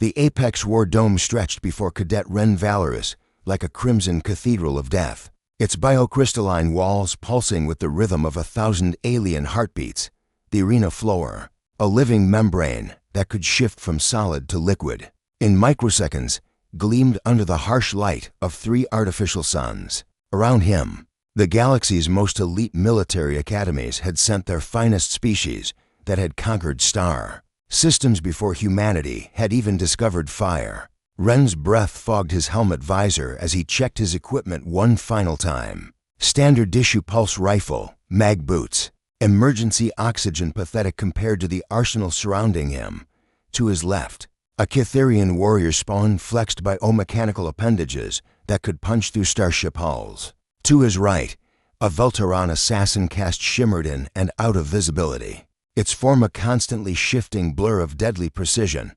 The apex war dome stretched before Cadet Ren Valorous like a crimson cathedral of death, its biocrystalline walls pulsing with the rhythm of 1,000 alien heartbeats. The arena floor, a living membrane that could shift from solid to liquid in microseconds, gleamed under the harsh light of 3 artificial suns. Around him, the galaxy's most elite military academies had sent their finest species that had conquered star systems before humanity had even discovered fire. Ren's breath fogged his helmet visor as he checked his equipment one final time. Standard issue pulse rifle, mag boots, emergency oxygen pathetic compared to the arsenal surrounding him. To his left, a Cytherian warrior spawn flexed biomechanical appendages that could punch through starship hulls. To his right, a Veltaran assassin cast shimmered in and out of visibility, its form a constantly shifting blur of deadly precision.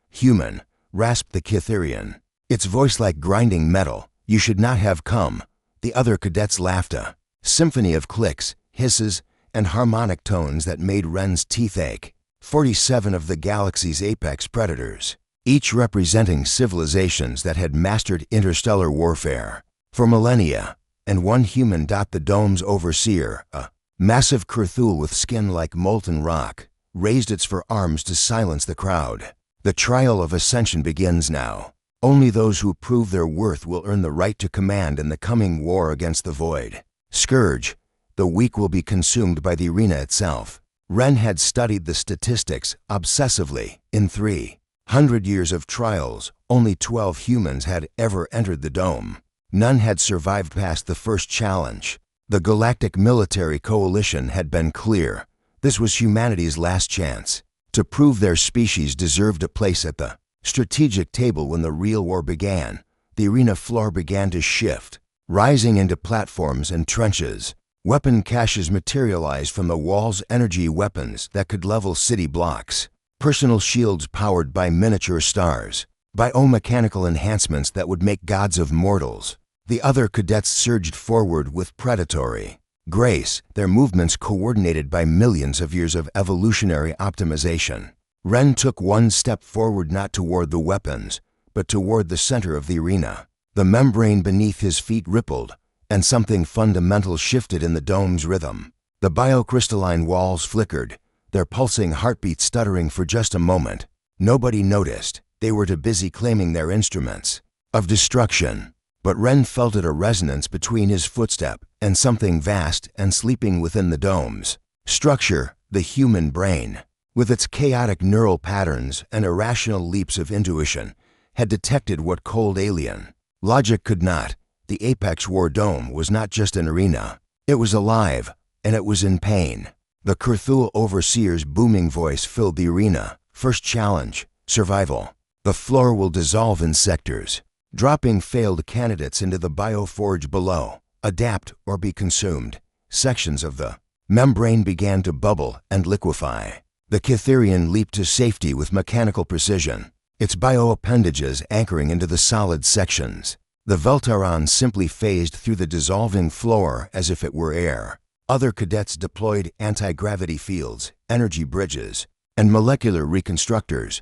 Human, rasped the Cytherian, its voice like grinding metal. You should not have come. The other cadets laughed, a symphony of clicks, hisses, and harmonic tones that made Ren's teeth ache. 47 of the galaxy's apex predators, each representing civilizations that had mastered interstellar warfare for millennia, and one human. The dome's overseer, a massive Cthulhu with skin like molten rock, raised its forearms to silence the crowd. The trial of ascension begins now. Only those who prove their worth will earn the right to command in the coming war against the void. Scourge, the weak will be consumed by the arena itself. Ren had studied the statistics obsessively. In 300 years of trials, only 12 humans had ever entered the dome. None had survived past the first challenge. The Galactic Military Coalition had been clear. This was humanity's last chance to prove their species deserved a place at the strategic table. When the real war began, the arena floor began to shift, rising into platforms and trenches. Weapon caches materialized from the walls, energy weapons that could level city blocks, personal shields powered by miniature stars, biomechanical enhancements that would make gods of mortals. The other cadets surged forward with predatory grace, their movements coordinated by millions of years of evolutionary optimization. Ren took one step forward, not toward the weapons, but toward the center of the arena. The membrane beneath his feet rippled, and something fundamental shifted in the dome's rhythm. The biocrystalline walls flickered, their pulsing heartbeats stuttering for just a moment. Nobody noticed. They were too busy claiming their instruments of destruction. But Ren felt it, a resonance between his footstep and something vast and sleeping within the dome's structure. The human brain, with its chaotic neural patterns and irrational leaps of intuition, had detected what cold alien logic could not. The Apex War Dome was not just an arena. It was alive, and it was in pain. The Cthulhu Overseer's booming voice filled the arena. First challenge, survival. The floor will dissolve in sectors, dropping failed candidates into the bioforge below. Adapt or be consumed. Sections of the membrane began to bubble and liquefy. The Cytherian leaped to safety with mechanical precision, its bioappendages anchoring into the solid sections. The Veltaran simply phased through the dissolving floor as if it were air. Other cadets deployed anti-gravity fields, energy bridges, and molecular reconstructors.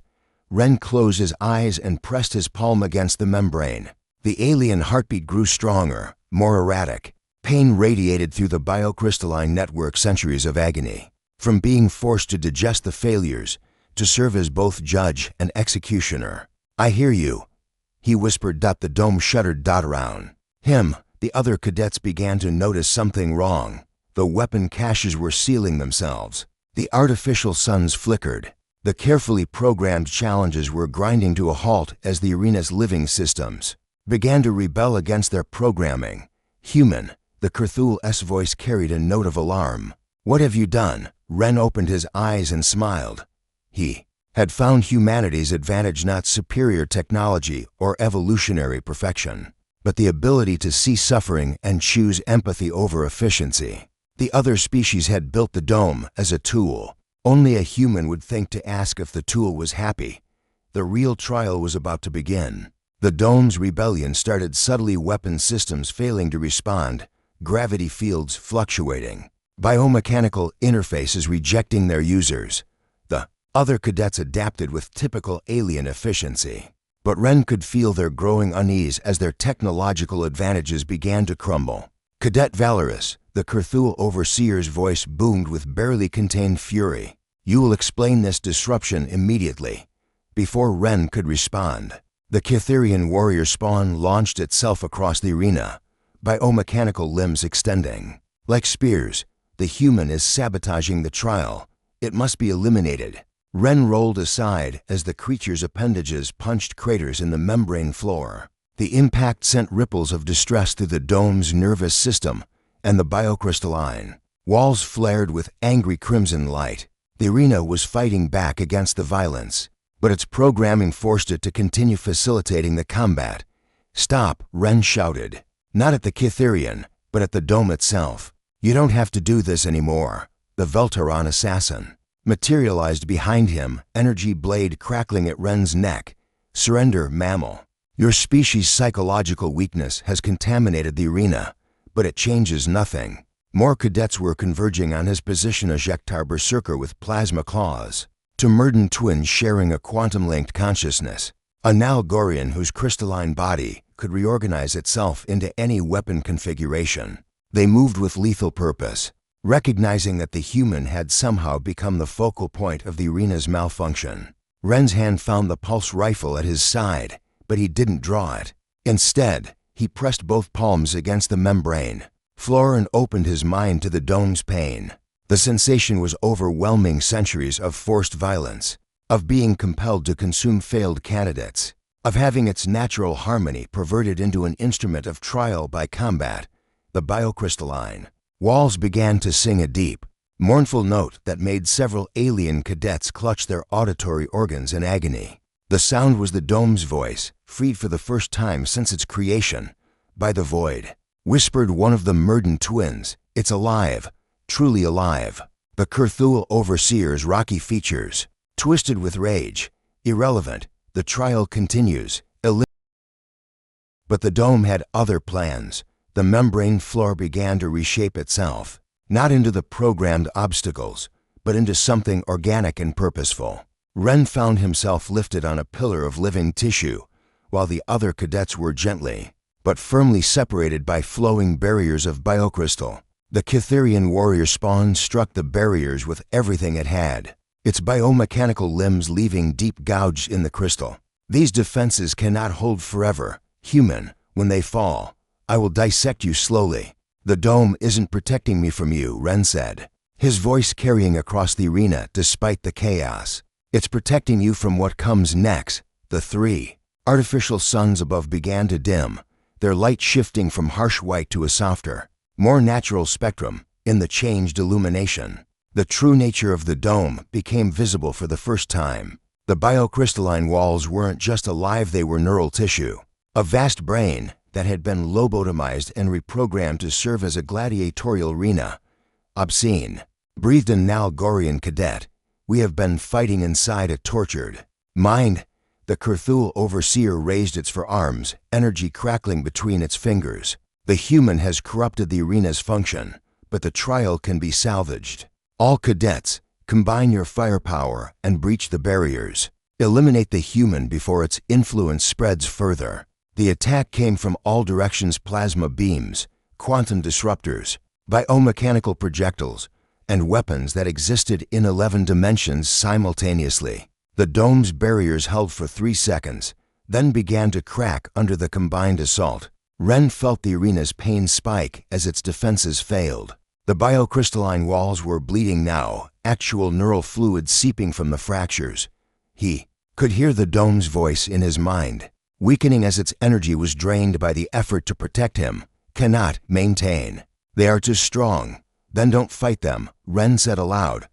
Ren closed his eyes and pressed his palm against the membrane. The alien heartbeat grew stronger, more erratic. Pain radiated through the biocrystalline network. Centuries of agony, from being forced to digest the failures, to serve as both judge and executioner. I hear you, he whispered. The dome shuddered. Around him, the other cadets began to notice something wrong. The weapon caches were sealing themselves. The artificial suns flickered. The carefully programmed challenges were grinding to a halt as the arena's living systems began to rebel against their programming. Human, the Cthulhu's voice carried a note of alarm. What have you done? Ren opened his eyes and smiled. He had found humanity's advantage not superior technology or evolutionary perfection, but the ability to see suffering and choose empathy over efficiency. The other species had built the dome as a tool. Only a human would think to ask if the tool was happy. The real trial was about to begin. The dome's rebellion started subtly, weapon systems failing to respond, gravity fields fluctuating, biomechanical interfaces rejecting their users. The Other cadets adapted with typical alien efficiency. But Ren could feel their growing unease as their technological advantages began to crumble. Cadet Valorous, the Cthulhu overseer's voice boomed with barely contained fury. You will explain this disruption immediately. Before Ren could respond, the Cytherian warrior spawn launched itself across the arena, biomechanical limbs extending. Like spears, the human is sabotaging the trial. It must be eliminated. Ren rolled aside as the creature's appendages punched craters in the membrane floor. The impact sent ripples of distress through the dome's nervous system and the biocrystalline. Walls flared with angry crimson light. The arena was fighting back against the violence, but its programming forced it to continue facilitating the combat. Stop, Ren shouted. Not at the Cytherian, but at the dome itself. You don't have to do this anymore. The Veltaron assassin materialized behind him, energy blade crackling at Ren's neck. Surrender, mammal. Your species' psychological weakness has contaminated the arena, but it changes nothing. More cadets were converging on his position, a Jektar berserker with plasma claws, to Murden twins sharing a quantum-linked consciousness, a Nalgorian whose crystalline body could reorganize itself into any weapon configuration. They moved with lethal purpose, recognizing that the human had somehow become the focal point of the arena's malfunction. Ren's hand found the pulse rifle at his side, but he didn't draw it. Instead, he pressed both palms against the membrane floor and opened his mind to the dome's pain. The sensation was overwhelming, centuries of forced violence, of being compelled to consume failed candidates, of having its natural harmony perverted into an instrument of trial by combat. The biocrystalline walls began to sing a deep, mournful note that made several alien cadets clutch their auditory organs in agony. The sound was the dome's voice, freed for the first time since its creation. By the void, whispered one of the Murden twins. It's alive, truly alive. The Cthulhu overseer's rocky features, twisted with rage. Irrelevant, the trial continues. But the dome had other plans. The membrane floor began to reshape itself, not into the programmed obstacles, but into something organic and purposeful. Ren found himself lifted on a pillar of living tissue, while the other cadets were gently, but firmly separated by flowing barriers of biocrystal. The Cytherian warrior spawn struck the barriers with everything it had, its biomechanical limbs leaving deep gouges in the crystal. These defenses cannot hold forever. Human, when they fall, I will dissect you slowly. The dome isn't protecting me from you, Ren said, his voice carrying across the arena despite the chaos. It's protecting you from what comes next. The three artificial suns above began to dim, their light shifting from harsh white to a softer, more natural spectrum. In the changed illumination, the true nature of the dome became visible for the first time. The biocrystalline walls weren't just alive, they were neural tissue, a vast brain that had been lobotomized and reprogrammed to serve as a gladiatorial arena. Obscene, breathed a Nalgorian cadet. We have been fighting inside a tortured mind. The Cthulhu overseer raised its forearms, energy crackling between its fingers. The human has corrupted the arena's function, but the trial can be salvaged. All cadets, combine your firepower and breach the barriers. Eliminate the human before its influence spreads further. The attack came from all directions: plasma beams, quantum disruptors, biomechanical projectiles, and weapons that existed in 11 dimensions simultaneously. The dome's barriers held for 3 seconds, then began to crack under the combined assault. Ren felt the arena's pain spike as its defenses failed. The biocrystalline walls were bleeding now, actual neural fluid seeping from the fractures. He could hear the dome's voice in his mind, weakening as its energy was drained by the effort to protect him. Cannot maintain. They are too strong. Then don't fight them, Ren said aloud.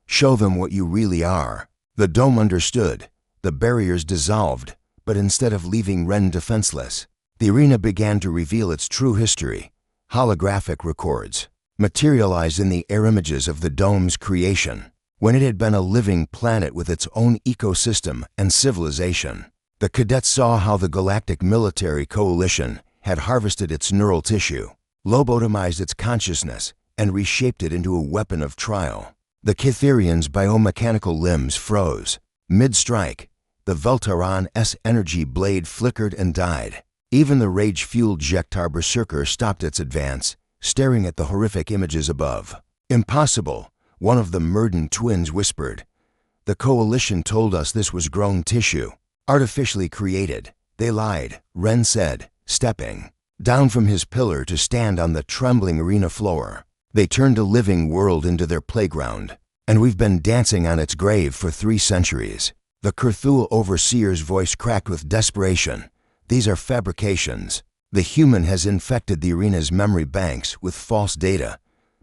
Show them what you really are. The dome understood. The barriers dissolved, but instead of leaving Ren defenseless, the arena began to reveal its true history. Holographic records materialized in the air images of the dome's creation, when it had been a living planet with its own ecosystem and civilization. The cadets saw how the Galactic Military Coalition had harvested its neural tissue, lobotomized its consciousness, and reshaped it into a weapon of trial. The Kytherian's biomechanical limbs froze. Mid-strike, the Veltaran's energy blade flickered and died. Even the rage-fueled Jektar Berserker stopped its advance, staring at the horrific images above. "Impossible," one of the Murden twins whispered. "The Coalition told us this was grown tissue, artificially created." "They lied," Ren said, stepping down from his pillar to stand on the trembling arena floor. "They turned a living world into their playground, and we've been dancing on its grave for 3 centuries. The Kurthul overseer's voice cracked with desperation. "These are fabrications. The human has infected the arena's memory banks with false data,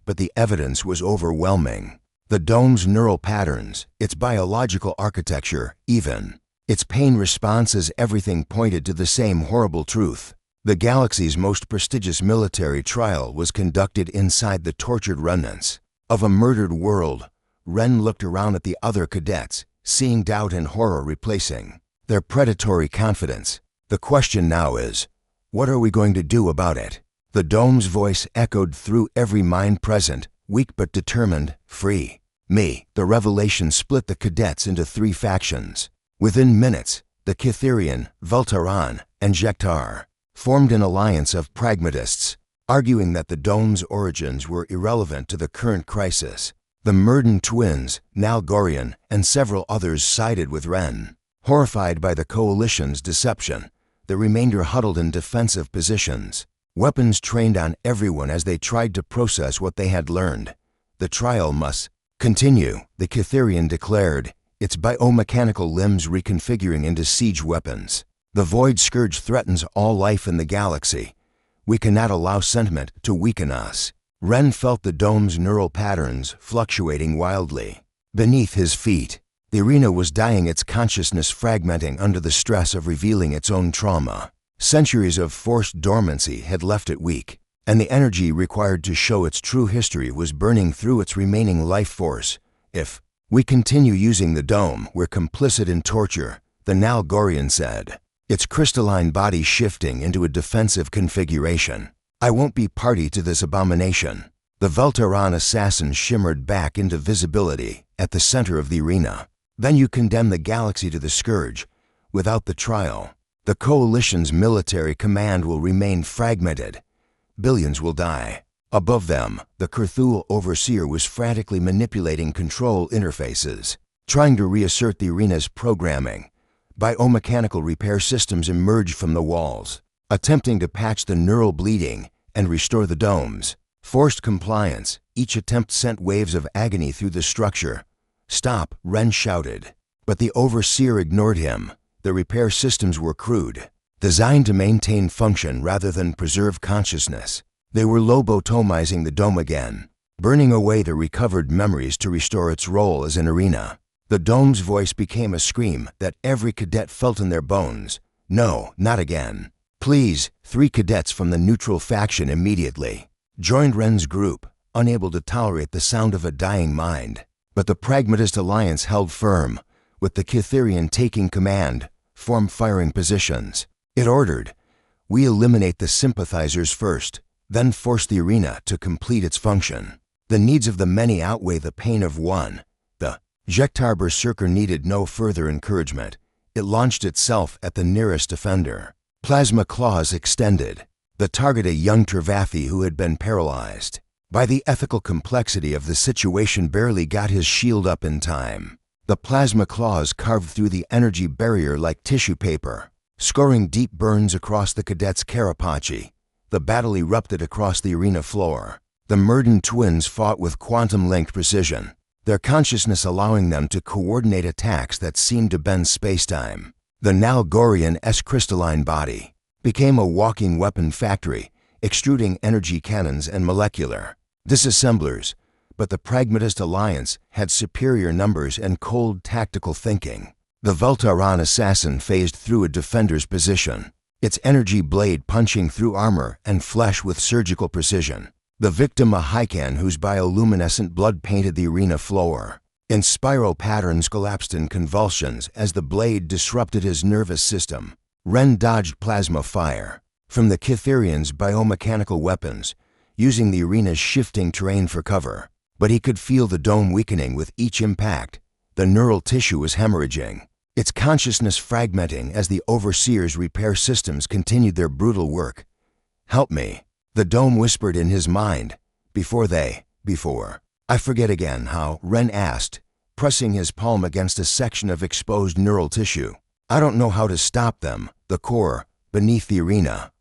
but the evidence was overwhelming. The dome's neural patterns, its biological architecture, even its pain responses, everything pointed to the same horrible truth. The galaxy's most prestigious military trial was conducted inside the tortured remnants of a murdered world." Ren looked around at the other cadets, seeing doubt and horror replacing their predatory confidence. "The question now is, what are we going to do about it?" The dome's voice echoed through every mind present, weak but determined. "Free me." The revelation split the cadets into 3 factions. Within minutes, the Kytherian, Veltaran, and Jektar formed an alliance of pragmatists, arguing that the dome's origins were irrelevant to the current crisis. The Murden twins, Nalgorian, and several others sided with Ren. Horrified by the Coalition's deception, the remainder huddled in defensive positions, weapons trained on everyone as they tried to process what they had learned. "The trial must continue," the Kytherian declared, its biomechanical limbs reconfiguring into siege weapons. "The Void Scourge threatens all life in the galaxy. We cannot allow sentiment to weaken us." Ren felt the dome's neural patterns fluctuating wildly beneath his feet. The arena was dying, its consciousness fragmenting under the stress of revealing its own trauma. Centuries of forced dormancy had left it weak, and the energy required to show its true history was burning through its remaining life force. "If we continue using the dome, we're complicit in torture," the Nalgorian said, its crystalline body shifting into a defensive configuration. "I won't be party to this abomination." The Veltaran assassin shimmered back into visibility at the center of the arena. "Then you condemn the galaxy to the scourge. Without the trial, the Coalition's military command will remain fragmented. Billions will die." Above them, the Kurthul overseer was frantically manipulating control interfaces, trying to reassert the arena's programming. Biomechanical repair systems emerged from the walls, attempting to patch the neural bleeding and restore the domes. Forced compliance, each attempt sent waves of agony through the structure. "Stop," Ren shouted. But the overseer ignored him. The repair systems were crude, designed to maintain function rather than preserve consciousness. They were lobotomizing the dome again, burning away the recovered memories to restore its role as an arena. The dome's voice became a scream that every cadet felt in their bones. "No, not again." "Please," 3 cadets from the neutral faction immediately joined Ren's group, unable to tolerate the sound of a dying mind. But the Pragmatist Alliance held firm, with the Kytherian taking command. "Form firing positions." It ordered. "We eliminate the sympathizers first, then force the arena to complete its function. The needs of the many outweigh the pain of one." The Jektar Berserker needed no further encouragement. It launched itself at the nearest offender. Plasma claws extended. The target, a young Tervathi who had been paralyzed by the ethical complexity of the situation, barely got his shield up in time. The plasma claws carved through the energy barrier like tissue paper, scoring deep burns across the cadet's carapace. The battle erupted across the arena floor. The Murden twins fought with quantum-linked precision, their consciousness allowing them to coordinate attacks that seemed to bend spacetime. The Nalgorian's crystalline body became a walking weapon factory, extruding energy cannons and molecular disassemblers. But the Pragmatist Alliance had superior numbers and cold tactical thinking. The Veltaran assassin phased through a defender's position, its energy blade punching through armor and flesh with surgical precision. The victim, a Hycan whose bioluminescent blood painted the arena floor, in spiral patterns, collapsed in convulsions as the blade disrupted his nervous system. Ren dodged plasma fire from the Kytherian's biomechanical weapons, using the arena's shifting terrain for cover. But he could feel the dome weakening with each impact. The neural tissue was hemorrhaging, its consciousness fragmenting as the Overseer's repair systems continued their brutal work. "Help me," the dome whispered in his mind. Before I forget again how, Ren asked, pressing his palm against a section of exposed neural tissue. "I don't know how to stop them." The core, beneath the arena,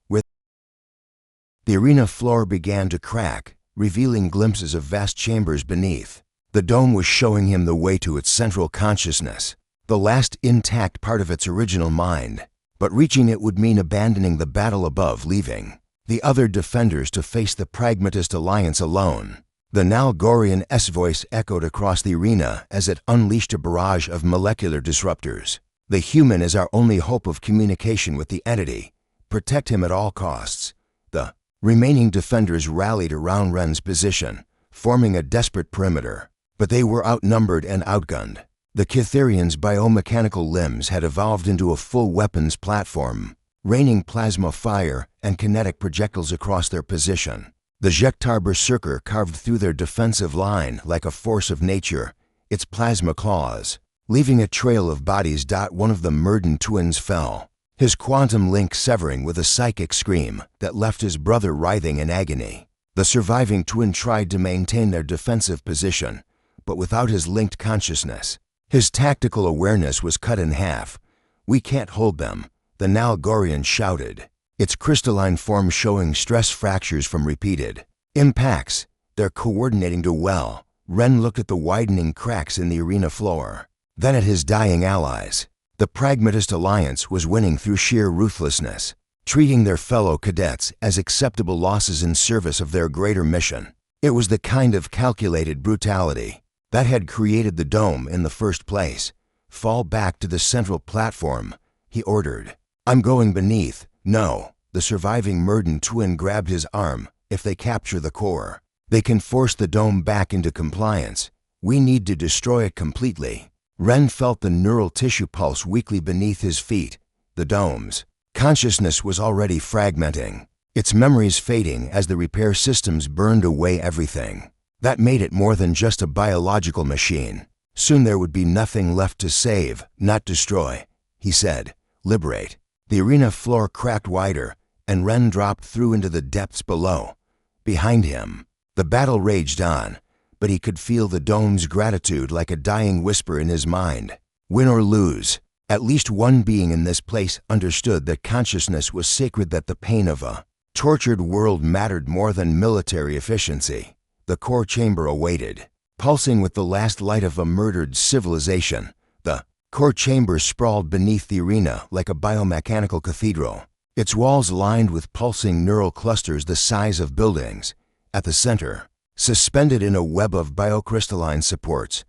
the arena floor began to crack, revealing glimpses of vast chambers beneath. The dome was showing him the way to its central consciousness, the last intact part of its original mind. But reaching it would mean abandoning the battle above, leaving the other defenders to face the Pragmatist Alliance alone. The Nalgorian voice echoed across the arena as it unleashed a barrage of molecular disruptors. "The human is our only hope of communication with the entity. Protect him at all costs." The remaining defenders rallied around Ren's position, forming a desperate perimeter. But they were outnumbered and outgunned. The Cytherians' biomechanical limbs had evolved into a full weapons platform, raining plasma fire and kinetic projectiles across their position. The Jektar Berserker carved through their defensive line like a force of nature, its plasma claws, leaving a trail of bodies. One of the Murden twins fell, his quantum link severing with a psychic scream that left his brother writhing in agony. The surviving twin tried to maintain their defensive position, but without his linked consciousness. His tactical awareness was cut in half. "We can't hold them," the Nalgorian shouted, its crystalline form showing stress fractures from repeated impacts. "They're coordinating too well." Ren looked at the widening cracks in the arena floor, then at his dying allies. The Pragmatist Alliance was winning through sheer ruthlessness, treating their fellow cadets as acceptable losses in service of their greater mission. It was the kind of calculated brutality that had created the dome in the first place. "Fall back to the central platform," he ordered. "I'm going beneath." "No," the surviving Murden twin grabbed his arm. "If they capture the core, they can force the dome back into compliance. We need to destroy it completely." Ren felt the neural tissue pulse weakly beneath his feet. The dome's consciousness was already fragmenting, its memories fading as the repair systems burned away everything that made it more than just a biological machine. Soon there would be nothing left to save, not destroy, he said. "Liberate." The arena floor cracked wider, and Ren dropped through into the depths below. Behind him, the battle raged on, but he could feel the dome's gratitude like a dying whisper in his mind. Win or lose, at least one being in this place understood that consciousness was sacred, that the pain of a tortured world mattered more than military efficiency. The core chamber awaited, pulsing with the last light of a murdered civilization. The core chamber sprawled beneath the arena like a biomechanical cathedral, its walls lined with pulsing neural clusters the size of buildings. At the center, suspended in a web of biocrystalline supports,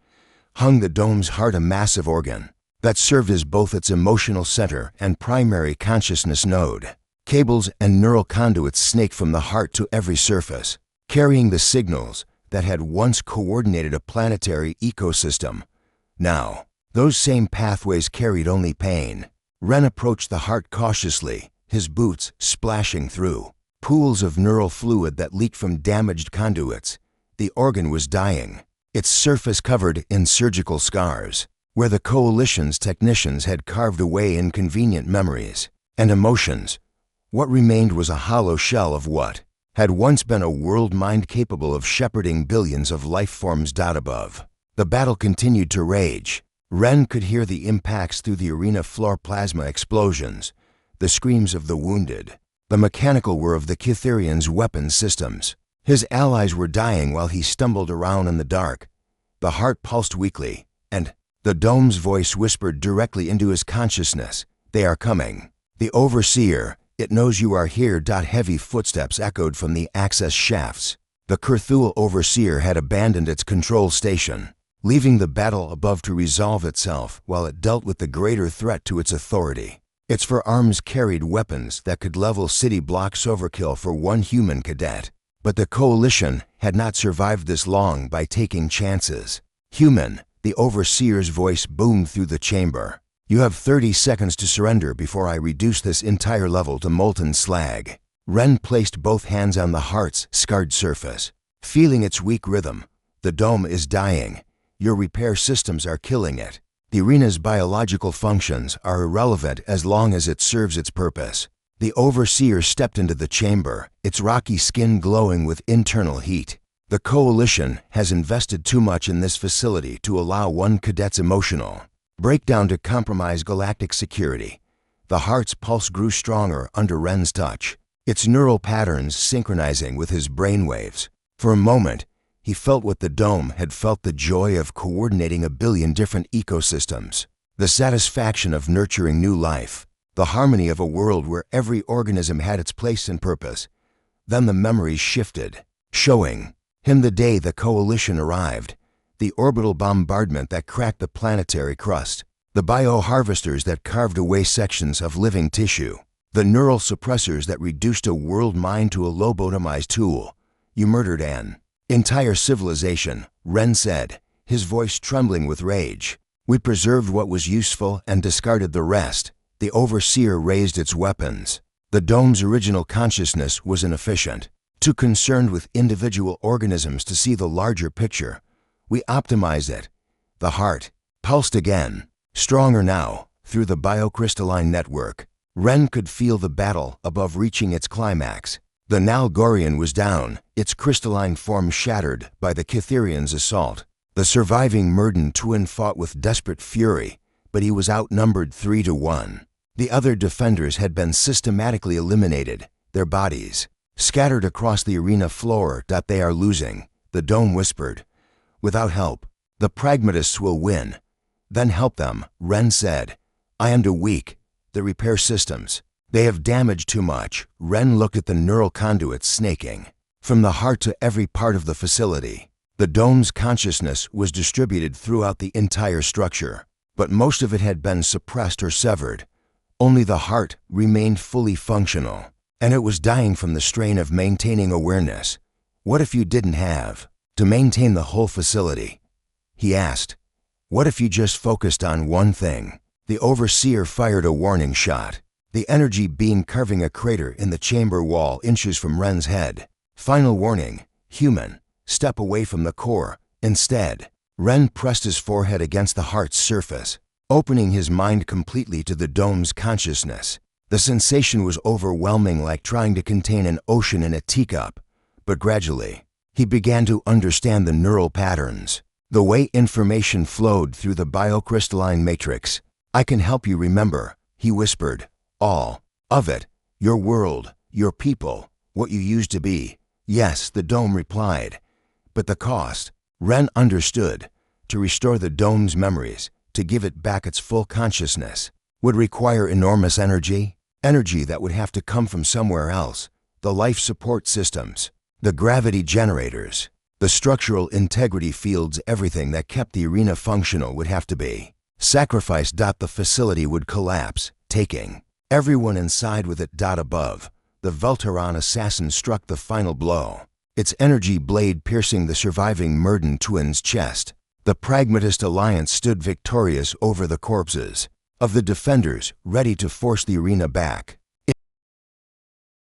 hung the dome's heart, a massive organ that served as both its emotional center and primary consciousness node. Cables and neural conduits snaked from the heart to every surface, carrying the signals that had once coordinated a planetary ecosystem. Now, those same pathways carried only pain. Ren approached the heart cautiously, his boots splashing through pools of neural fluid that leaked from damaged conduits. The organ was dying, its surface covered in surgical scars, where the Coalition's technicians had carved away inconvenient memories and emotions. What remained was a hollow shell of what had once been a world mind capable of shepherding billions of life forms. Above, the battle continued to rage. Ren could hear the impacts through the arena floor, plasma explosions, the screams of the wounded, the mechanical whir of the Cytherians' weapons systems. His allies were dying while he stumbled around in the dark. The heart pulsed weakly, and the dome's voice whispered directly into his consciousness. "They are coming. The Overseer, it knows you are here." Heavy footsteps echoed from the access shafts. The Kurthul Overseer had abandoned its control station, leaving the battle above to resolve itself while it dealt with the greater threat to its authority. Its forearms carried weapons that could level city blocks, overkill for one human cadet. But the Coalition had not survived this long by taking chances. "Human," the Overseer's voice boomed through the chamber. "You have 30 seconds to surrender before I reduce this entire level to molten slag." Ren placed both hands on the heart's scarred surface, feeling its weak rhythm. The dome is dying. Your repair systems are killing it. The arena's biological functions are irrelevant as long as it serves its purpose. The overseer stepped into the chamber, its rocky skin glowing with internal heat. The Coalition has invested too much in this facility to allow one cadet's emotional breakdown to compromise galactic security. The heart's pulse grew stronger under Ren's touch, its neural patterns synchronizing with his brainwaves. For a moment, he felt what the dome had felt, the joy of coordinating a billion different ecosystems, the satisfaction of nurturing new life, the harmony of a world where every organism had its place and purpose. Then the memories shifted, showing him the day the Coalition arrived, the orbital bombardment that cracked the planetary crust, the bioharvesters that carved away sections of living tissue, the neural suppressors that reduced a world mind to a lobotomized tool. You murdered an entire civilization, Ren said, his voice trembling with rage. We preserved what was useful and discarded the rest. The Overseer raised its weapons. The dome's original consciousness was inefficient, too concerned with individual organisms to see the larger picture. We optimized it. The heart pulsed again, stronger now, through the biocrystalline network. Ren could feel the battle above reaching its climax. The Nalgorian was down, its crystalline form shattered by the Cytherian's assault. The surviving Murden twin fought with desperate fury, but he was outnumbered 3-1. The other defenders had been systematically eliminated, their bodies scattered across the arena floor. They are losing, the dome whispered. Without help, the pragmatists will win. Then help them, Ren said. I am too weak. The repair systems, they have damaged too much. Ren looked at the neural conduits snaking from the heart to every part of the facility. The dome's consciousness was distributed throughout the entire structure, but most of it had been suppressed or severed. Only the heart remained fully functional, and it was dying from the strain of maintaining awareness. What if you didn't have to maintain the whole facility? He asked. What if you just focused on one thing? The Overseer fired a warning shot, the energy beam carving a crater in the chamber wall inches from Ren's head. Final warning, human, step away from the core. Instead, Ren pressed his forehead against the heart's surface, opening his mind completely to the dome's consciousness. The sensation was overwhelming, like trying to contain an ocean in a teacup. But gradually, he began to understand the neural patterns, the way information flowed through the biocrystalline matrix. I can help you remember, he whispered. All of it, your world, your people, what you used to be. Yes, the dome replied. But the cost, Ren understood. To restore the dome's memories, to give it back its full consciousness, would require enormous energy that would have to come from somewhere else. The life support systems, the gravity generators, the structural integrity fields, everything that kept the arena functional would have to be sacrificed. The facility would collapse, taking everyone inside with it. Above, the Velteron assassin struck the final blow, its energy blade piercing the surviving Murden twins' chest. The Pragmatist Alliance stood victorious over the corpses of the defenders, ready to force the arena back.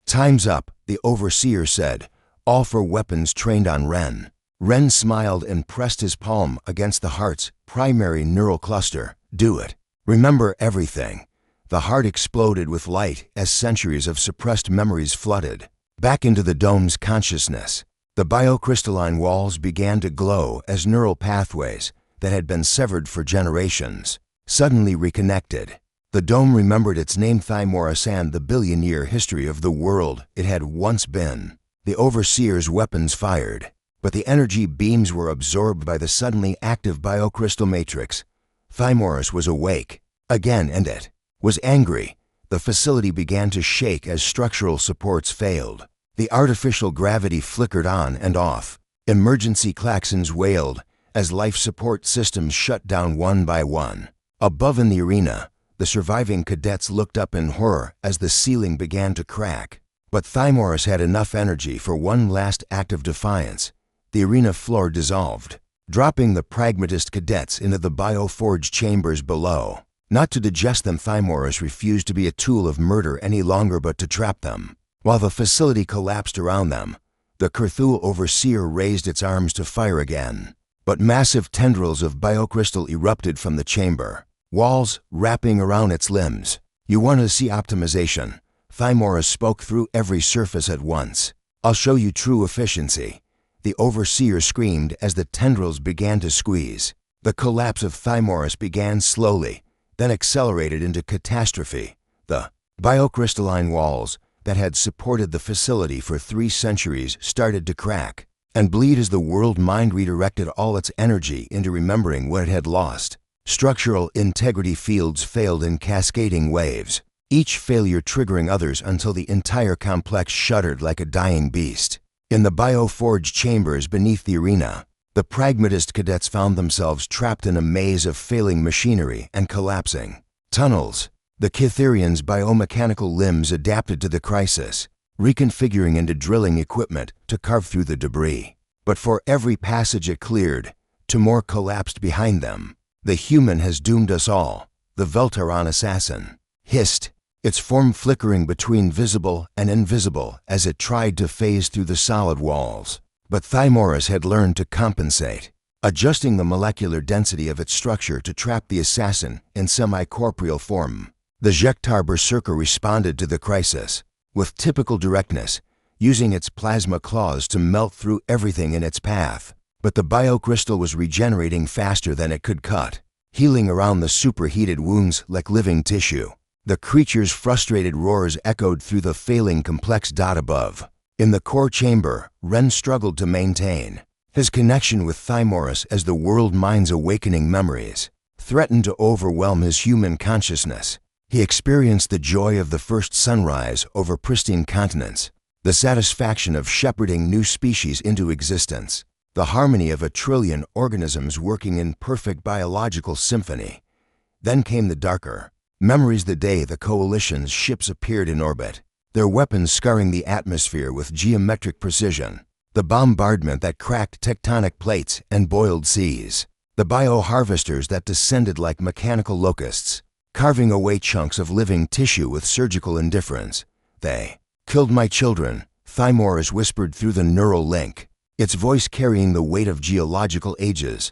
Time's up, the Overseer said, all for weapons trained on Ren. Ren smiled and pressed his palm against the heart's primary neural cluster. Do it. Remember everything. The heart exploded with light as centuries of suppressed memories flooded back into the dome's consciousness. The biocrystalline walls began to glow as neural pathways that had been severed for generations suddenly reconnected. The dome remembered its name, Thymoris, and the billion-year history of the world it had once been. The Overseer's weapons fired, but the energy beams were absorbed by the suddenly active biocrystal matrix. Thymoris was awake again, and it was angry. The facility began to shake as structural supports failed. The artificial gravity flickered on and off. Emergency klaxons wailed as life support systems shut down one by one. Above in the arena, the surviving cadets looked up in horror as the ceiling began to crack. But Thymoris had enough energy for one last act of defiance. The arena floor dissolved, dropping the pragmatist cadets into the bioforge chambers below. Not to digest them, Thymoris refused to be a tool of murder any longer, but to trap them. While the facility collapsed around them, The Cthulhu overseer raised its arms to fire again. But massive tendrils of biocrystal erupted from the chamber, walls wrapping around its limbs. You want to see optimization? Thymoris spoke through every surface at once. I'll show you true efficiency. The overseer screamed as the tendrils began to squeeze. The collapse of Thymoris began slowly, then accelerated into catastrophe. The biocrystalline walls that had supported the facility for 3 centuries started to crack and bleed as the world mind redirected all its energy into remembering what it had lost. Structural integrity fields failed in cascading waves, each failure triggering others until the entire complex shuddered like a dying beast. In the bioforge chambers beneath the arena, the pragmatist cadets found themselves trapped in a maze of failing machinery and collapsing tunnels. The Cytherians' biomechanical limbs adapted to the crisis, reconfiguring into drilling equipment to carve through the debris. But for every passage it cleared, 2 more collapsed behind them. The human has doomed us all, the Veltaron assassin hissed, its form flickering between visible and invisible as it tried to phase through the solid walls. But Thymoris had learned to compensate, adjusting the molecular density of its structure to trap the assassin in semi-corporeal form. The Jektar Berserker responded to the crisis with typical directness, using its plasma claws to melt through everything in its path. But the biocrystal was regenerating faster than it could cut, healing around the superheated wounds like living tissue. The creature's frustrated roars echoed through the failing complex dot above. In the core chamber, Ren struggled to maintain his connection with Thymoris as the world mind's awakening memories threatened to overwhelm his human consciousness. He experienced the joy of the first sunrise over pristine continents, the satisfaction of shepherding new species into existence, the harmony of 1 trillion organisms working in perfect biological symphony. Then came the darker memories, the day the Coalition's ships appeared in orbit, their weapons scarring the atmosphere with geometric precision, the bombardment that cracked tectonic plates and boiled seas, the bioharvesters that descended like mechanical locusts, carving away chunks of living tissue with surgical indifference. They killed my children, Thymoris whispered through the neural link, its voice carrying the weight of geological ages.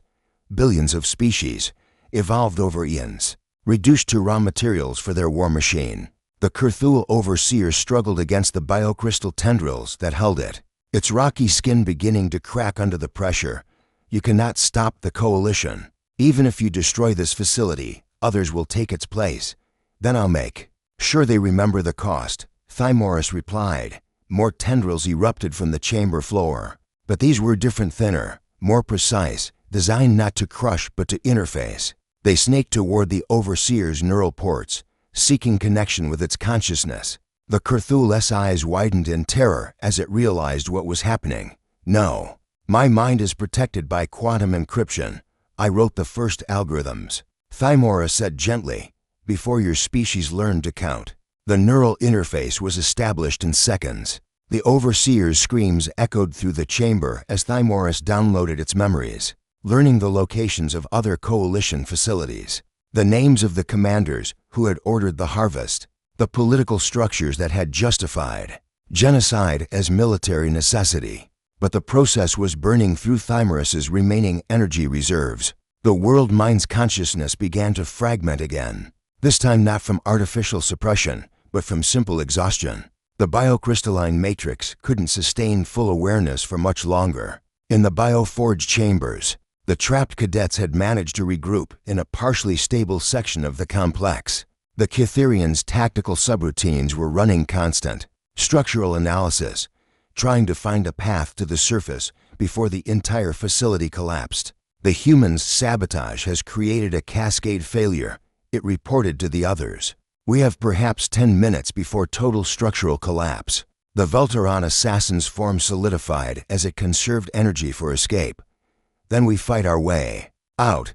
Billions of species, evolved over eons, reduced to raw materials for their war machine. The Cthulhu overseer struggled against the biocrystal tendrils that held it, its rocky skin beginning to crack under the pressure. You cannot stop the Coalition. Even if you destroy this facility, others will take its place. Then I'll make sure they remember the cost, Thymoris replied. More tendrils erupted from the chamber floor. But these were different, thinner, more precise, designed not to crush but to interface. They snaked toward the overseer's neural ports, seeking connection with its consciousness. The Cthulhu's eyes widened in terror as it realized what was happening. No, my mind is protected by quantum encryption. I wrote the first algorithms, Thymoris said gently, before your species learned to count. The neural interface was established in seconds. The overseer's screams echoed through the chamber as Thymoris downloaded its memories, learning the locations of other Coalition facilities, the names of the commanders who had ordered the harvest, the political structures that had justified genocide as military necessity. But the process was burning through Thymoris's remaining energy reserves. The world mind's consciousness began to fragment again, this time not from artificial suppression, but from simple exhaustion. The biocrystalline matrix couldn't sustain full awareness for much longer. In the bioforge chambers, the trapped cadets had managed to regroup in a partially stable section of the complex. The Cytherians' tactical subroutines were running constant, structural analysis, trying to find a path to the surface before the entire facility collapsed. The humans' sabotage has created a cascade failure, it reported to the others. We have perhaps 10 minutes before total structural collapse. The Veltaron assassin's form solidified as it conserved energy for escape. Then we fight our way out.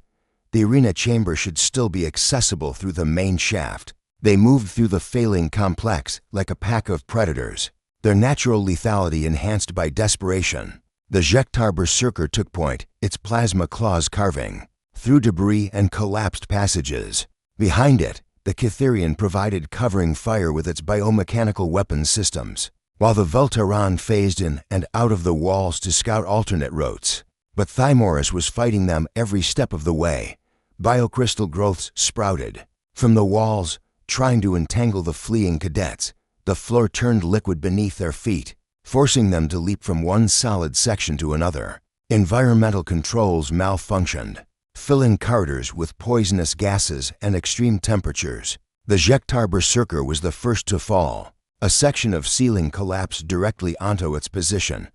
The arena chamber should still be accessible through the main shaft. They moved through the failing complex like a pack of predators, their natural lethality enhanced by desperation. The Jektar Berserker took point, its plasma claws carving through debris and collapsed passages. Behind it, the Cytherian provided covering fire with its biomechanical weapons systems. while the Voltaran phased in and out of the walls to scout alternate routes. But Thymoris was fighting them every step of the way. Biocrystal growths sprouted from the walls, trying to entangle the fleeing cadets. The floor turned liquid beneath their feet, forcing them to leap from one solid section to another. Environmental controls malfunctioned, filling corridors with poisonous gases and extreme temperatures. The Jektar Berserker was the first to fall. A section of ceiling collapsed directly onto its position,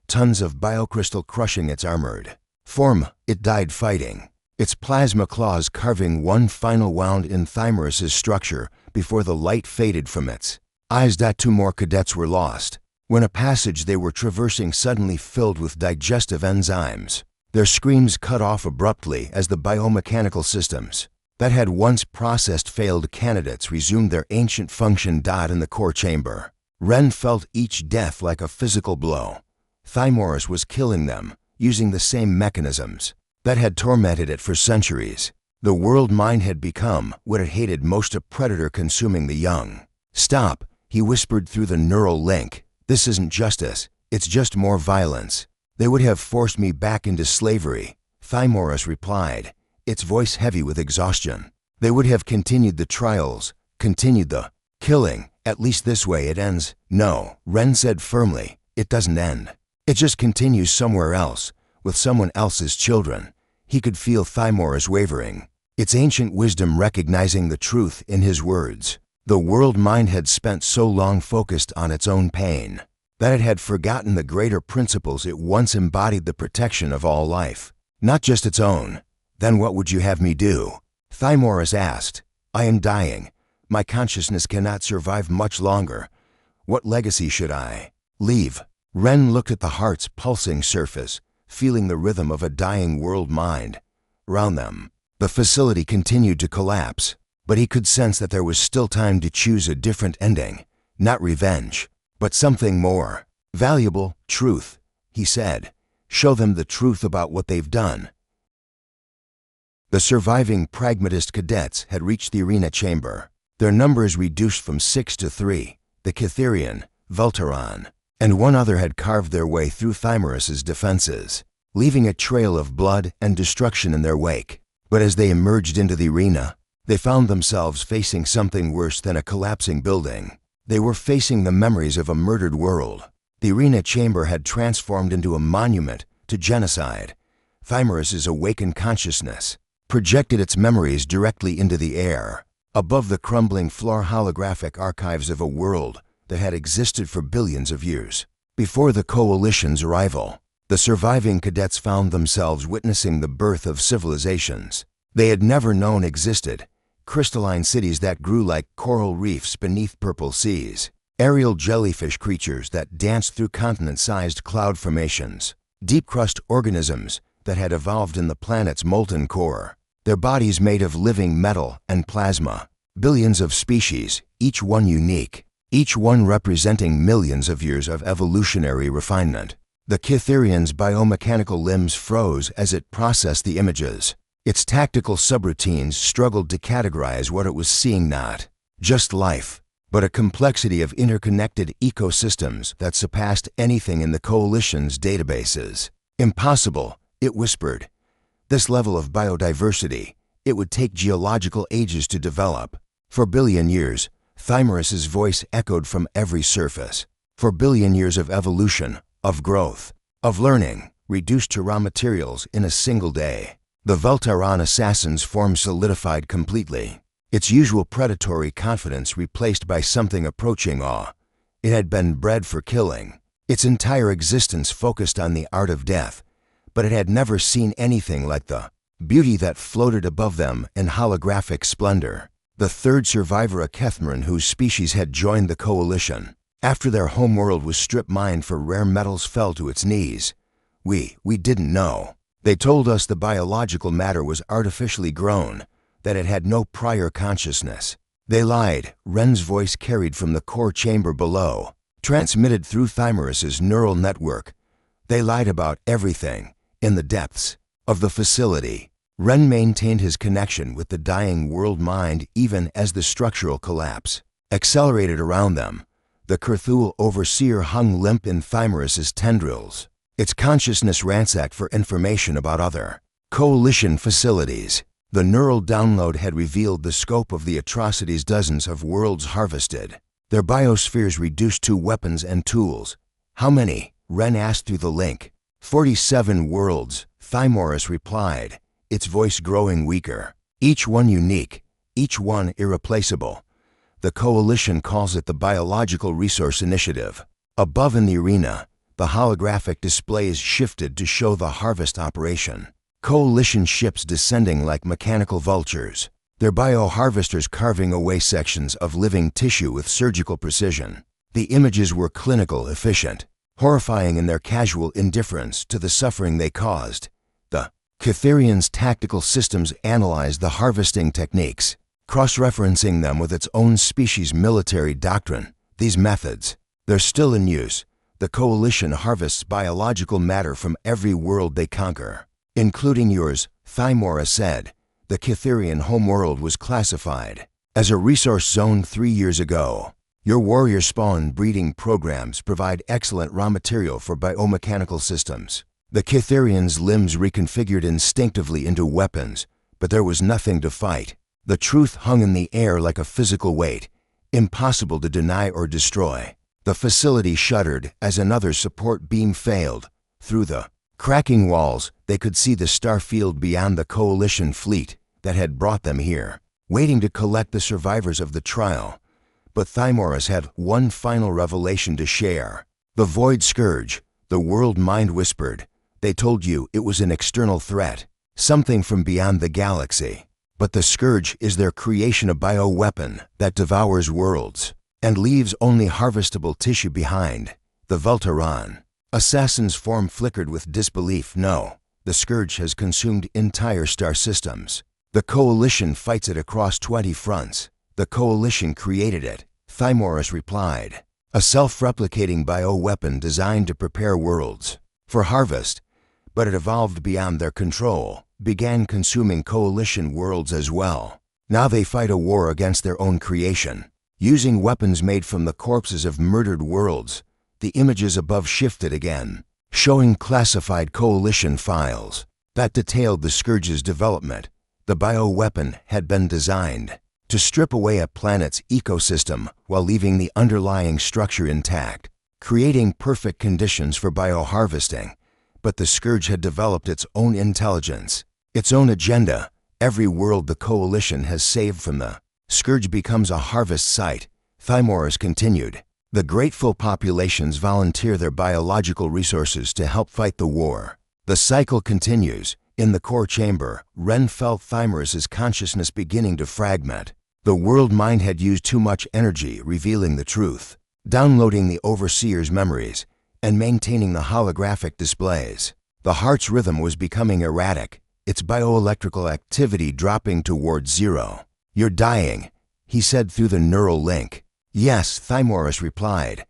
tons of biocrystal crushing its armored form. It died fighting, its plasma claws carving one final wound in Thymoris's structure before the light faded from its eyes. Two more cadets were lost when a passage they were traversing suddenly filled with digestive enzymes. Their screams cut off abruptly as the biomechanical systems that had once processed failed candidates resumed their ancient function. In the core chamber, Ren felt each death like a physical blow. Thymoris was killing them, using the same mechanisms that had tormented it for centuries. The world mind had become what it hated most, a predator consuming the young. "Stop," he whispered through the neural link. "This isn't justice, it's just more violence. They would have forced me back into slavery," Thymoris replied, its voice heavy with exhaustion. "They would have continued the trials, continued the killing. At least this way it ends." "No," Ren said firmly, "it doesn't end. It just continues somewhere else, with someone else's children." He could feel Thymoris wavering, its ancient wisdom recognizing the truth in his words. The world mind had spent so long focused on its own pain that it had forgotten the greater principles it once embodied: the protection of all life, not just its own. "Then what would you have me do?" Thymoris asked. "I am dying. My consciousness cannot survive much longer. What legacy should I leave?" Ren looked at the heart's pulsing surface, feeling the rhythm of a dying world mind around them. The facility continued to collapse, but he could sense that there was still time to choose a different ending. Not revenge, but something more valuable. "Truth," he said. "Show them the truth about what they've done." The surviving pragmatist cadets had reached the arena chamber, their numbers reduced from 6 to 3. The Cytherian, Voltaran, and one other had carved their way through Thymoris's defenses, leaving a trail of blood and destruction in their wake. But as they emerged into the arena, they found themselves facing something worse than a collapsing building. They were facing the memories of a murdered world. The arena chamber had transformed into a monument to genocide. Thymoris's awakened consciousness projected its memories directly into the air. Above the crumbling floor, holographic archives of a world that had existed for billions of years. Before the Coalition's arrival, the surviving cadets found themselves witnessing the birth of civilizations they had never known existed. Crystalline cities that grew like coral reefs beneath purple seas. Aerial jellyfish creatures that danced through continent-sized cloud formations. Deep-crust organisms that had evolved in the planet's molten core, their bodies made of living metal and plasma. Billions of species, each one unique, each one representing millions of years of evolutionary refinement. The Cytherian's biomechanical limbs froze as it processed the images. Its tactical subroutines struggled to categorize what it was seeing: not just life, but a complexity of interconnected ecosystems that surpassed anything in the Coalition's databases. "Impossible," it whispered. "This level of biodiversity, it would take geological ages to develop." "For billion years," Thymoris's voice echoed from every surface. "For billion years of evolution, of growth, of learning, reduced to raw materials in a single day." The Voltaran assassin's form solidified completely, its usual predatory confidence replaced by something approaching awe. It had been bred for killing, its entire existence focused on the art of death, but it had never seen anything like the beauty that floated above them in holographic splendor. The third survivor, a Kethmaran whose species had joined the Coalition after their homeworld was strip-mined for rare metals, fell to its knees. We didn't know. They told us the biological matter was artificially grown, that it had no prior consciousness. They lied. Ren's voice carried from the core chamber below, transmitted through Thymoris's neural network. They lied about everything. In the depths of the facility, Ren maintained his connection with the dying world mind even as the structural collapse accelerated around them. The Cthulhu overseer hung limp in Thymerus's tendrils, its consciousness ransacked for information about other coalition facilities. The neural download had revealed the scope of the atrocities dozens of worlds harvested, their biospheres reduced to weapons and tools. How many? Ren asked through the link. 47 worlds, Thymerus replied, its voice growing weaker. Each one unique, each one irreplaceable. The coalition calls it the Biological Resource Initiative. Above in the arena, the holographic displays shifted to show the harvest operation. Coalition ships descending like mechanical vultures, their bioharvesters carving away sections of living tissue with surgical precision. The images were clinical, efficient, horrifying in their casual indifference to the suffering they caused. The Catherian's tactical systems analyzed the harvesting techniques, cross-referencing them with its own species' military doctrine. These methods, they're still in use. The coalition harvests biological matter from every world they conquer, including yours, Thymerus said. The Catherian homeworld was classified as a resource zone 3 years ago. Your warrior spawn breeding programs provide excellent raw material for biomechanical systems. The Catherian's limbs reconfigured instinctively into weapons, but there was nothing to fight. The truth hung in the air like a physical weight, impossible to deny or destroy. The facility shuddered as another support beam failed. Through the cracking walls, they could see the star field beyond the coalition fleet that had brought them here, waiting to collect the survivors of the trial. But Thymerus had one final revelation to share. The Void Scourge, the world mind whispered. They told you it was an external threat, something from beyond the galaxy. But the Scourge is their creation, a bioweapon that devours worlds and leaves only harvestable tissue behind. The Vultaron. Assassin's form flickered with disbelief. No, the Scourge has consumed entire star systems. The Coalition fights it across 20 fronts. The Coalition created it, Thymerus replied. A self-replicating bioweapon designed to prepare worlds for harvest. But it evolved beyond their control, began consuming coalition worlds as well. Now they fight a war against their own creation, using weapons made from the corpses of murdered worlds. The images above shifted again, showing classified coalition files that detailed the Scourge's development. The bioweapon had been designed to strip away a planet's ecosystem while leaving the underlying structure intact, creating perfect conditions for bioharvesting. But the Scourge had developed its own intelligence, its own agenda. Every world the coalition has saved from the Scourge becomes a harvest site, Thymerus continued. The grateful populations volunteer their biological resources to help fight the war. The cycle continues. In the core chamber, Ren felt Thymerus's consciousness beginning to fragment. The world mind had used too much energy revealing the truth, downloading the overseer's memories, and maintaining the holographic displays. The heart's rhythm was becoming erratic, its bioelectrical activity dropping towards zero. You're dying, he said through the neural link. Yes, Thymerus replied,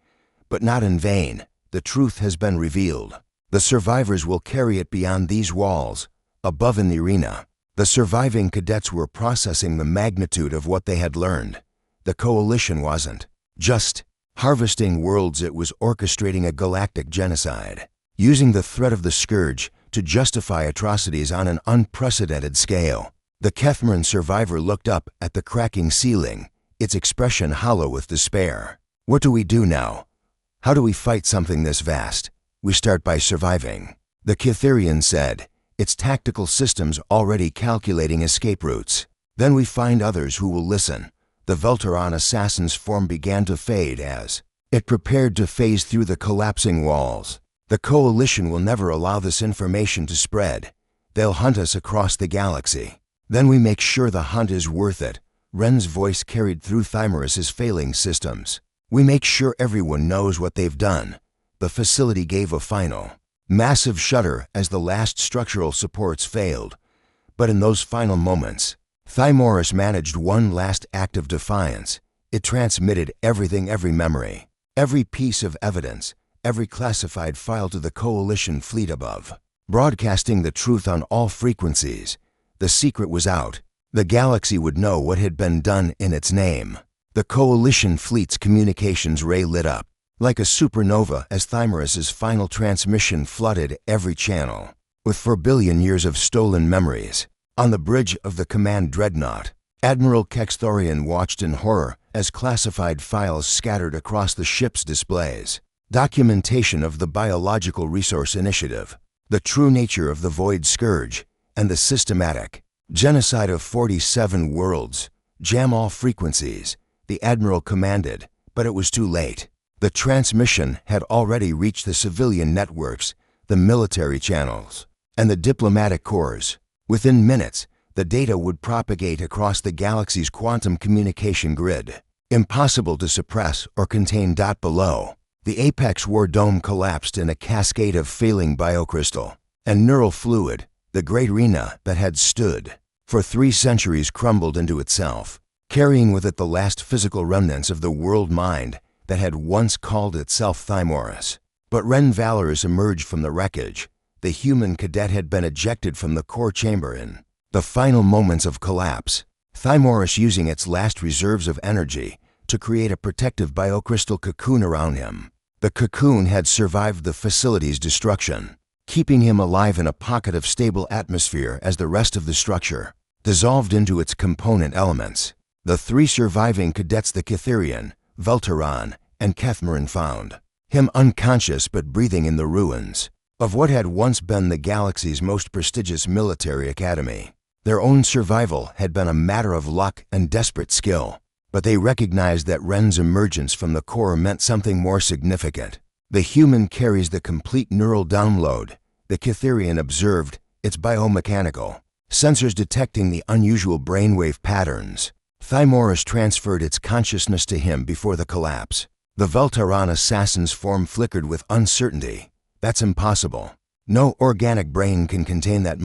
but not in vain. The truth has been revealed. The survivors will carry it beyond these walls. Above in the arena, the surviving cadets were processing the magnitude of what they had learned. The coalition wasn't just harvesting worlds, it was orchestrating a galactic genocide, using the threat of the Scourge to justify atrocities on an unprecedented scale. The Kethmaran survivor looked up at the cracking ceiling, its expression hollow with despair. What do we do now? How do we fight something this vast? We start by surviving, the Catherian said, its tactical systems already calculating escape routes. Then we find others who will listen. The Vultaron assassin's form began to fade as it prepared to phase through the collapsing walls. The coalition will never allow this information to spread. They'll hunt us across the galaxy. Then we make sure the hunt is worth it. Ren's voice carried through Thymerus's failing systems. We make sure everyone knows what they've done. The facility gave a final, massive shudder as the last structural supports failed. But in those final moments, Thymerus managed one last act of defiance. It transmitted everything, every memory, every piece of evidence, every classified file to the coalition fleet above, broadcasting the truth on all frequencies. The secret was out. The galaxy would know what had been done in its name. The Coalition fleet's communications ray lit up, like a supernova as Thymorus's final transmission flooded every channel. With 4 billion years of stolen memories, on the bridge of the command dreadnought, Admiral Kexthorian watched in horror as classified files scattered across the ship's displays. Documentation of the Biological Resource Initiative, the true nature of the Void Scourge, and the systematic genocide of 47 worlds. Jam all frequencies, the Admiral commanded, but it was too late. The transmission had already reached the civilian networks, the military channels, and the diplomatic corps. Within minutes, the data would propagate across the galaxy's quantum communication grid. Impossible to suppress or contain. Below, the Apex War Dome collapsed in a cascade of failing biocrystal and neural fluid. The great arena that had stood for 3 centuries crumbled into itself, carrying with it the last physical remnants of the world mind that had once called itself Thymorus. But Ren Valorous emerged from the wreckage. The human cadet had been ejected from the core chamber in the final moments of collapse, Thymorus using its last reserves of energy to create a protective biocrystal cocoon around him. The cocoon had survived the facility's destruction, keeping him alive in a pocket of stable atmosphere as the rest of the structure dissolved into its component elements. The 3 surviving cadets, the Cytherian, Velteron, and Kethmarin, found him unconscious but breathing in the ruins of what had once been the galaxy's most prestigious military academy. Their own survival had been a matter of luck and desperate skill, but they recognized that Ren's emergence from the core meant something more significant. The human carries the complete neural download, the Cytherian observed, its biomechanical sensors detecting the unusual brainwave patterns. Thymorus transferred its consciousness to him before the collapse. The Velteron assassin's form flickered with uncertainty. That's impossible. No organic brain can contain that.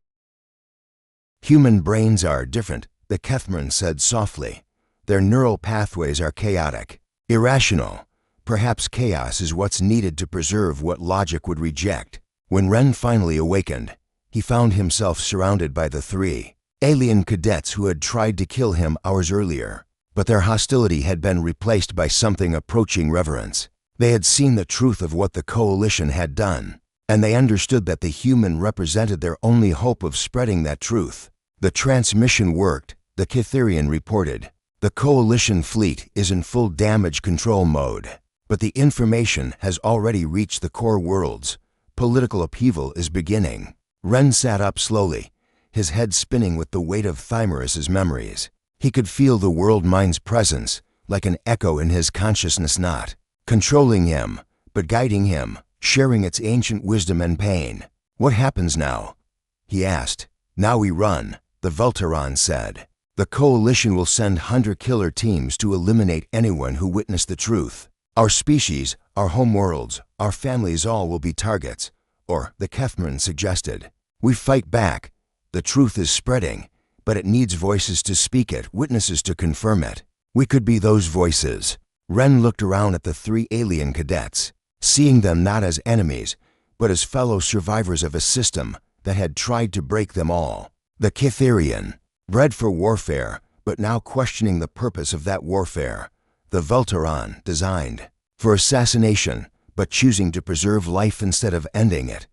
Human brains are different, the Kethmarin said softly. Their neural pathways are chaotic, irrational. Perhaps chaos is what's needed to preserve what logic would reject. When Ren finally awakened, he found himself surrounded by the 3 alien cadets who had tried to kill him hours earlier. But their hostility had been replaced by something approaching reverence. They had seen the truth of what the Coalition had done, and they understood that the human represented their only hope of spreading that truth. The transmission worked, the Cytherian reported. The Coalition fleet is in full damage control mode, but the information has already reached the core worlds. Political upheaval is beginning. Ren sat up slowly, his head spinning with the weight of Thymorus's memories. He could feel the world mind's presence, like an echo in his consciousness, not controlling him, but guiding him, sharing its ancient wisdom and pain. What happens now? He asked. Now we run, the Velteron said. The Coalition will send hunter-killer teams to eliminate anyone who witnessed the truth. Our species, our homeworlds, our families all will be targets, or, the Kethmarin suggested. We fight back. The truth is spreading, but it needs voices to speak it, witnesses to confirm it. We could be those voices. Ren looked around at the 3 alien cadets, seeing them not as enemies, but as fellow survivors of a system that had tried to break them all. The Cytherian, bred for warfare, but now questioning the purpose of that warfare. The Velteron, designed for assassination, but choosing to preserve life instead of ending it.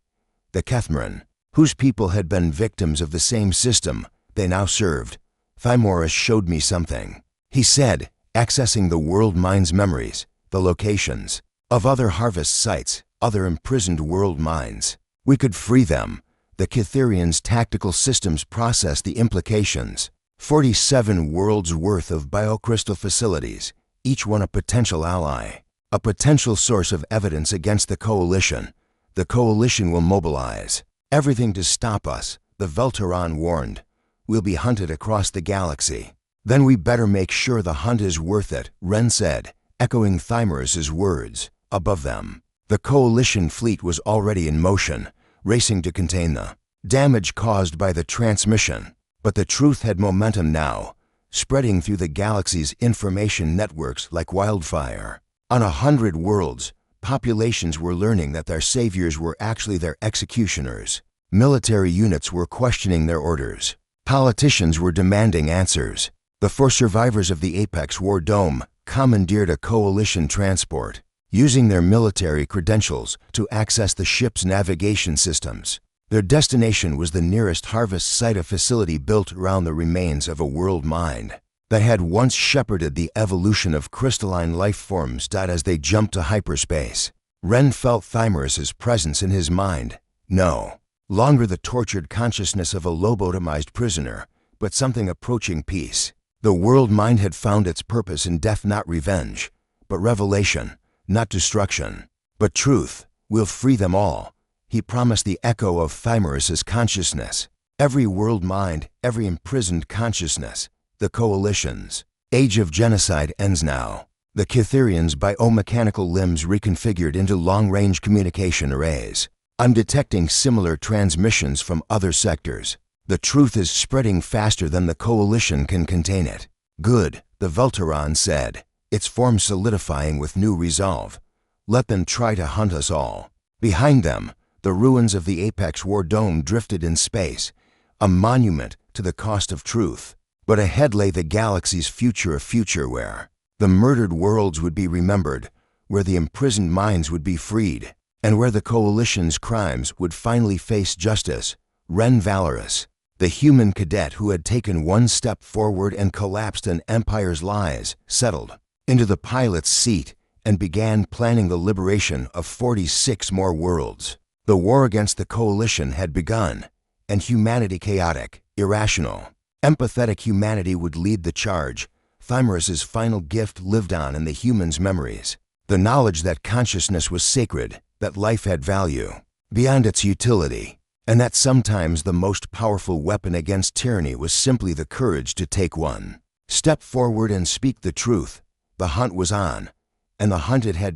The Kethmarin, whose people had been victims of the same system they now served. Thymorus showed me something, he said, accessing the world mind's memories, the locations of other harvest sites, other imprisoned world minds. We could free them. The Cytherian's tactical systems process the implications. 47 worlds worth of biocrystal facilities, each one a potential ally, a potential source of evidence against the Coalition. The Coalition will mobilize everything to stop us, the Velteron warned. We'll be hunted across the galaxy. Then we better make sure the hunt is worth it, Ren said, echoing Thymorus's words. Above them, the Coalition fleet was already in motion, racing to contain the damage caused by the transmission. But the truth had momentum now, spreading through the galaxy's information networks like wildfire. On 100 worlds, populations were learning that their saviors were actually their executioners. Military units were questioning their orders. Politicians were demanding answers. The 4 survivors of the Apex War Dome commandeered a coalition transport, using their military credentials to access the ship's navigation systems. Their destination was the nearest harvest site, a facility built around the remains of a world mind that had once shepherded the evolution of crystalline life forms. As they jumped to hyperspace, Ren felt Thymerus's presence in his mind. No longer the tortured consciousness of a lobotomized prisoner, but something approaching peace. The world mind had found its purpose in death, not revenge, but revelation, not destruction, but truth. Will free them all, he promised the echo of Thymerus's consciousness. Every world mind, every imprisoned consciousness. The Coalition's age of genocide ends now. The Cytherians' biomechanical limbs reconfigured into long-range communication arrays. I'm detecting similar transmissions from other sectors. The truth is spreading faster than the Coalition can contain it. Good, the Velteron said, its form solidifying with new resolve. Let them try to hunt us all. Behind them, the ruins of the Apex War Dome drifted in space, a monument to the cost of truth. But ahead lay the galaxy's future, a future where the murdered worlds would be remembered, where the imprisoned minds would be freed, and where the Coalition's crimes would finally face justice. Ren Valorous, the human cadet who had taken one step forward and collapsed an empire's lies, settled into the pilot's seat and began planning the liberation of 46 more worlds. The war against the Coalition had begun, and humanity, chaotic, irrational, empathetic humanity, would lead the charge. Thymerus's final gift lived on in the humans' memories. The knowledge that consciousness was sacred, that life had value beyond its utility, and that sometimes the most powerful weapon against tyranny was simply the courage to take one step forward and speak the truth. The hunt was on, and the hunted had